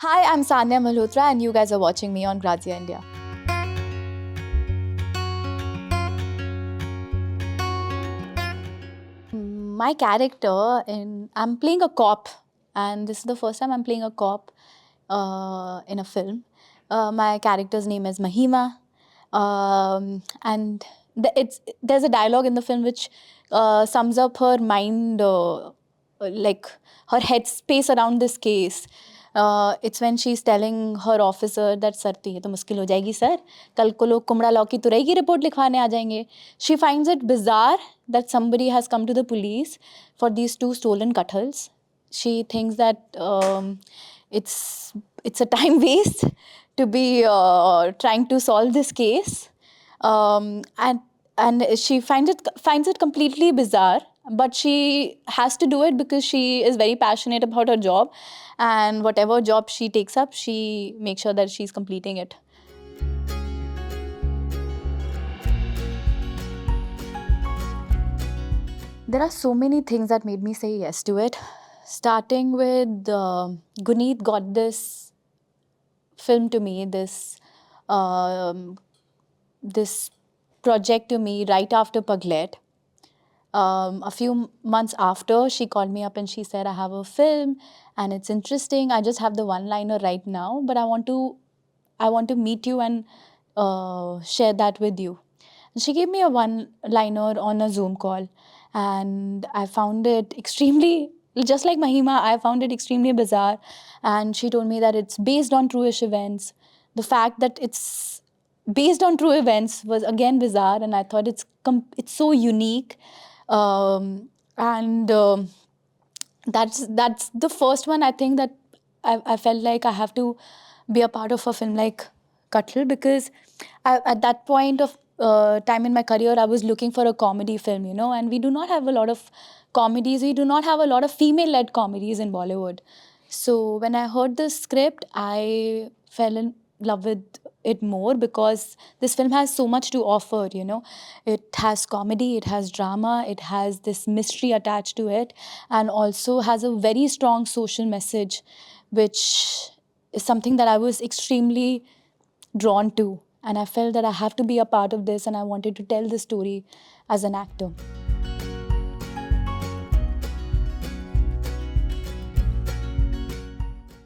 Hi, I'm Sanya Malhotra, and you guys are watching me on Grazia, India. My character I'm playing a cop, and this is the first time I'm playing a cop in a film. My character's name is Mahima, and there's a dialogue in the film which sums up her mind, like her headspace around this case. It's when she's telling her officer that sir तो ये तो मुश्किल हो जाएगी sir, कल को लोग कुमड़ा लौकी तुरई की रिपोर्ट लिखवाने आ जाएंगे. She finds it bizarre that somebody has come to the police for these two stolen Kathals. She thinks that it's a time waste to be trying to solve this case, and she finds it completely bizarre. But she has to do it because she is very passionate about her job, and whatever job she takes up, she makes sure that she's completing it. There are so many things that made me say yes to it. Starting with Guneet got this film to me, this project to me right after Paglet. A few months after, she called me up and she said, I have a film and it's interesting. I just have the one-liner right now, but I want to meet you and share that with you. And she gave me a one-liner on a Zoom call, and I found it extremely, just like Mahima, I found it extremely bizarre. And she told me that it's based on true-ish events. The fact that it's based on true events was again bizarre, and I thought it's so unique. And that's the first one. I think that I felt like I have to be a part of a film like Kathal, because at that point of time in my career, I was looking for a comedy film, and we do not have a lot of comedies. We do not have a lot of female-led comedies in Bollywood. So when I heard the script, I fell in love with it more because this film has so much to offer. It has comedy, it has drama, it has this mystery attached to it, and also has a very strong social message, which is something that I was extremely drawn to. And I felt that I have to be a part of this, and I wanted to tell the story as an actor.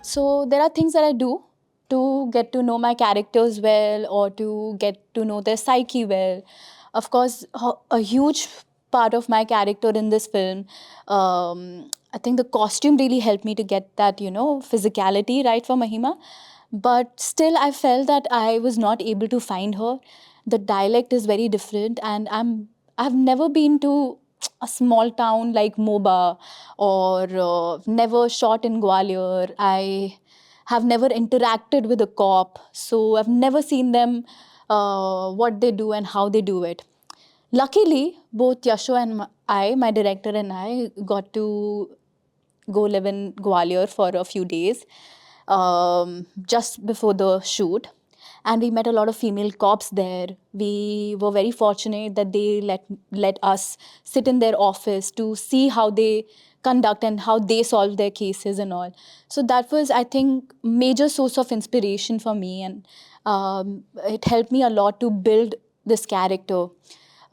So there are things that I do to get to know my characters well, or to get to know their psyche well. Of course, a huge part of my character in this film, I think the costume really helped me to get that, physicality right for Mahima. But still, I felt that I was not able to find her. The dialect is very different, and I've never been to a small town like Moba, or never shot in Gwalior. I have never interacted with a cop, so I've never seen them, what they do and how they do it. Luckily, both Yasho and my director and I, got to go live in Gwalior for a few days, just before the shoot. And we met a lot of female cops there. We were very fortunate that they let us sit in their office to see how they conduct and how they solve their cases and all. So that was, I think, major source of inspiration for me, and it helped me a lot to build this character.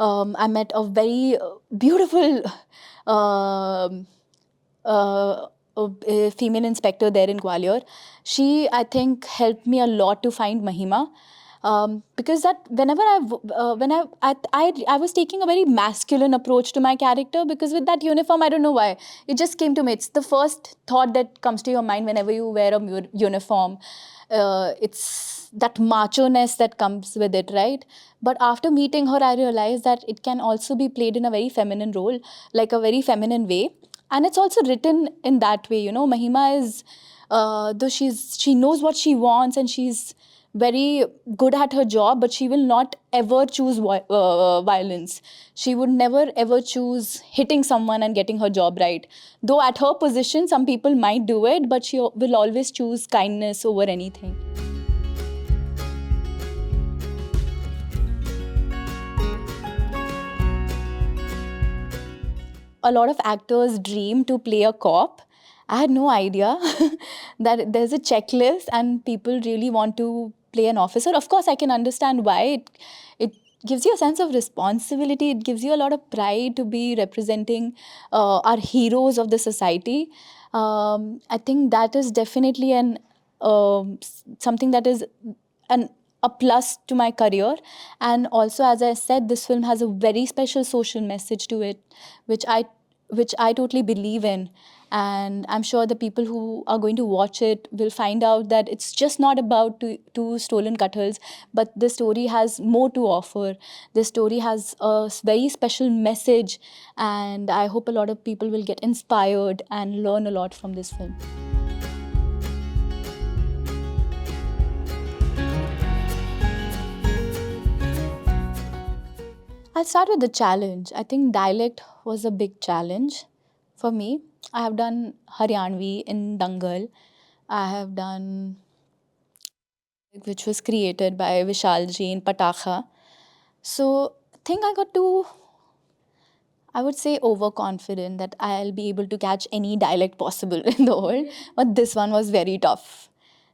I met a very beautiful a female inspector there in Gwalior. She, I think, helped me a lot to find Mahima. Because that whenever I was taking a very masculine approach to my character, because with that uniform, I don't know why, it just came to me. It's the first thought that comes to your mind whenever you wear a uniform. It's that macho-ness that comes with it, right? But after meeting her, I realized that it can also be played in a very feminine role, like a very feminine way. And it's also written in that way. Mahima is, though she knows what she wants, and she's very good at her job, but she will not ever choose violence. She would never ever choose hitting someone and getting her job right. Though at her position, some people might do it, but she will always choose kindness over anything. A lot of actors dream to play a cop, I had no idea that there's a checklist and people really want to play an officer. Of course, I can understand why. It gives you a sense of responsibility. It gives you a lot of pride to be representing our heroes of the society. I think that is definitely something that is an a plus to my career. And also, as I said, this film has a very special social message to it, which I totally believe in. And I'm sure the people who are going to watch it will find out that it's just not about two stolen Kathals, but this story has more to offer. This story has a very special message, and I hope a lot of people will get inspired and learn a lot from this film. I'll start with the challenge. I think dialect was a big challenge for me. I have done Haryanvi in Dangal. I have done, which was created by Vishalji in Patakha. So I think I got to, I would say, overconfident that I'll be able to catch any dialect possible in the world. But this one was very tough.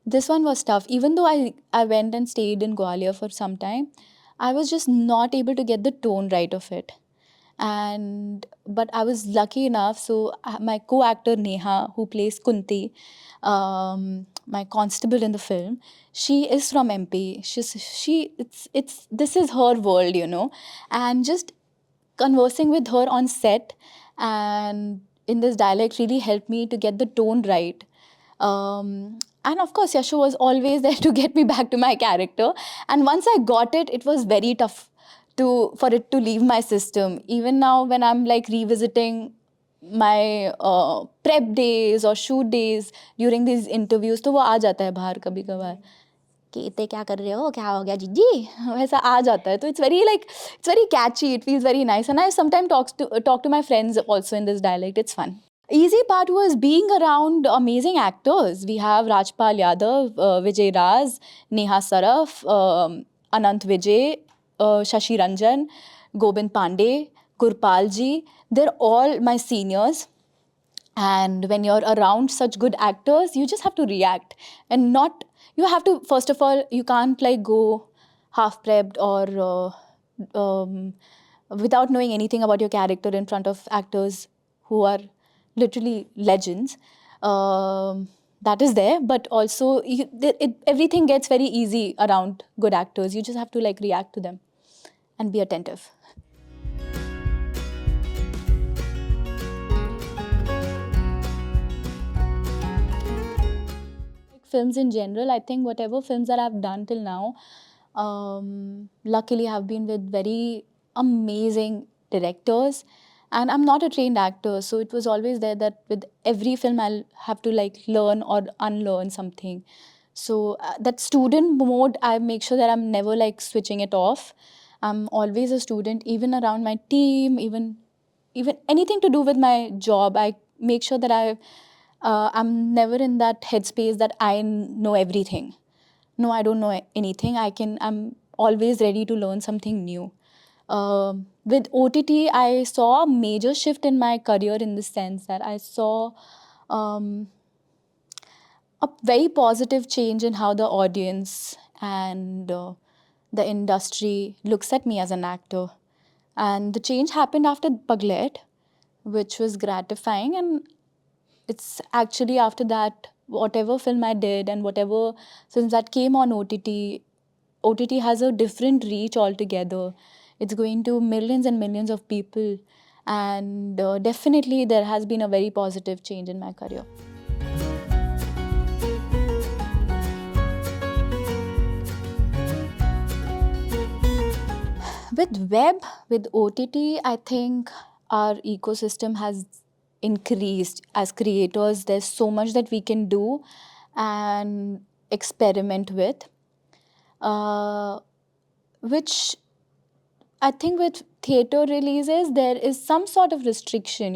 This one was tough. Even though I went and stayed in Gwalior for some time, I was just not able to get the tone right of it. And but I was lucky enough. So my co-actor Neha, who plays Kunti, my constable in the film, she is from MP. It's this is her world, and just conversing with her on set and in this dialect really helped me to get the tone right. And of course, Yashu was always there to get me back to my character. And once I got it, it was very tough for it to leave my system. Even now, when I'm like revisiting my prep days or shoot days during these interviews, तो वो आ जाता है बाहर कभी कभार कि इतने क्या कर रहे हो, क्या हो गया जीजी, वैसा आ जाता है. तो it's very catchy, it feels very nice, and I sometimes talk to my friends also in this dialect. It's fun. Easy part was being around amazing actors. We have Rajpal Yadav, Vijay Raz, Neha Saraf, Anant Vijay, Shashi Ranjan, Gobind Pandey, Gurpal ji. They're all my seniors. And when you're around such good actors, you just have to react and not, you have to, first of all, you can't like go half prepped or without knowing anything about your character in front of actors who are literally legends. That is there, but also everything gets very easy around good actors. You just have to like react to them and be attentive. Films in general, I think whatever films that I've done till now, luckily have been with very amazing directors. And I'm not a trained actor, so it was always there that with every film I'll have to like learn or unlearn something. So that student mode, I make sure that I'm never like switching it off. I'm always a student, even around my team, even anything to do with my job. I make sure that I'm never in that headspace that I know everything. No, I don't know anything. I'm always ready to learn something new. With OTT, I saw a major shift in my career in the sense that I saw um, a very positive change in how the audience and the industry looks at me as an actor. And the change happened after Paglet, which was gratifying. And it's actually after that, whatever film I did and whatever films that came on OTT has a different reach altogether. It's going to millions and millions of people. And definitely, there has been a very positive change in my career. With OTT, I think our ecosystem has increased. As creators, there's so much that we can do and experiment with, which I think with theater releases, there is some sort of restriction,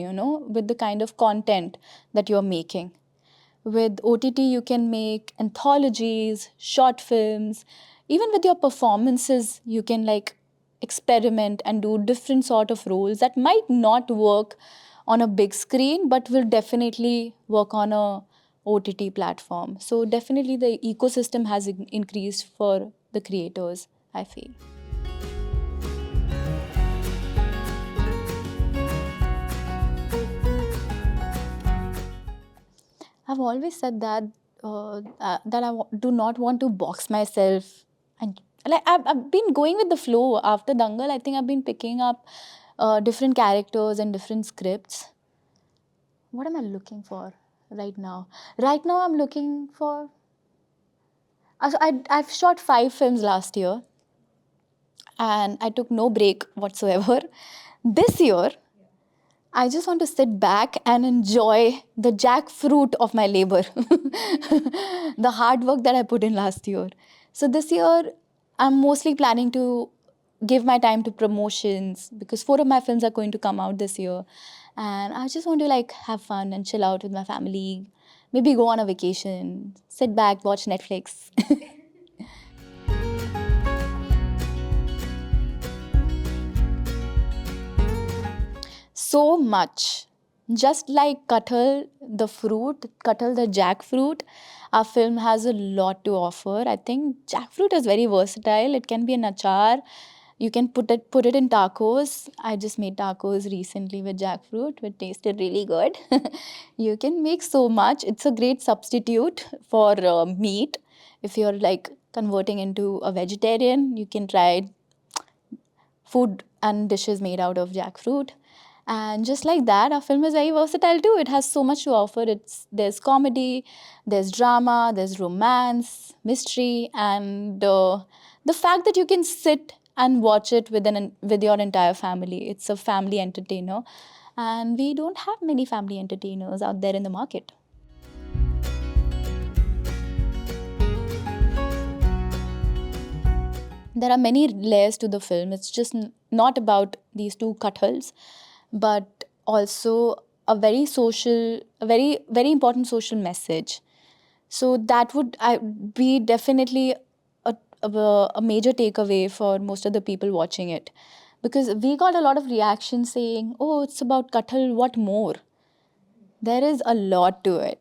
with the kind of content that you're making. With OTT, you can make anthologies, short films. Even with your performances, you can like experiment and do different sort of roles that might not work on a big screen, but will definitely work on a OTT platform. So definitely the ecosystem has increased for the creators, I feel. I've always said that that do not want to box myself, and like I've been going with the flow. After Dangal, I think I've been picking up different characters and different scripts. What am I looking for right now? Right now, I'm looking for. I've shot 5 films last year, and I took no break whatsoever. This year, I just want to sit back and enjoy the jackfruit of my labor, the hard work that I put in last year. So this year, I'm mostly planning to give my time to promotions because 4 of my films are going to come out this year. And I just want to like have fun and chill out with my family, maybe go on a vacation, sit back, watch Netflix. So much. Just like Kathal, the fruit, Kathal, the jackfruit, our film has a lot to offer. I think jackfruit is very versatile. It can be an achar. You can put it in tacos. I just made tacos recently with jackfruit, which tasted really good. You can make so much. It's a great substitute for meat. If you're like converting into a vegetarian, you can try food and dishes made out of jackfruit. And just like that, our film is very versatile too. It has so much to offer. There's comedy, there's drama, there's romance, mystery, and the fact that you can sit and watch it with your entire family. It's a family entertainer, and we don't have many family entertainers out there in the market. There are many layers to the film. It's just not about these two Kathals, but also a very very important social message. So that would be definitely a major takeaway for most of the people watching it, because we got a lot of reaction saying, "Oh, it's about Kathal. What more?" There is a lot to it.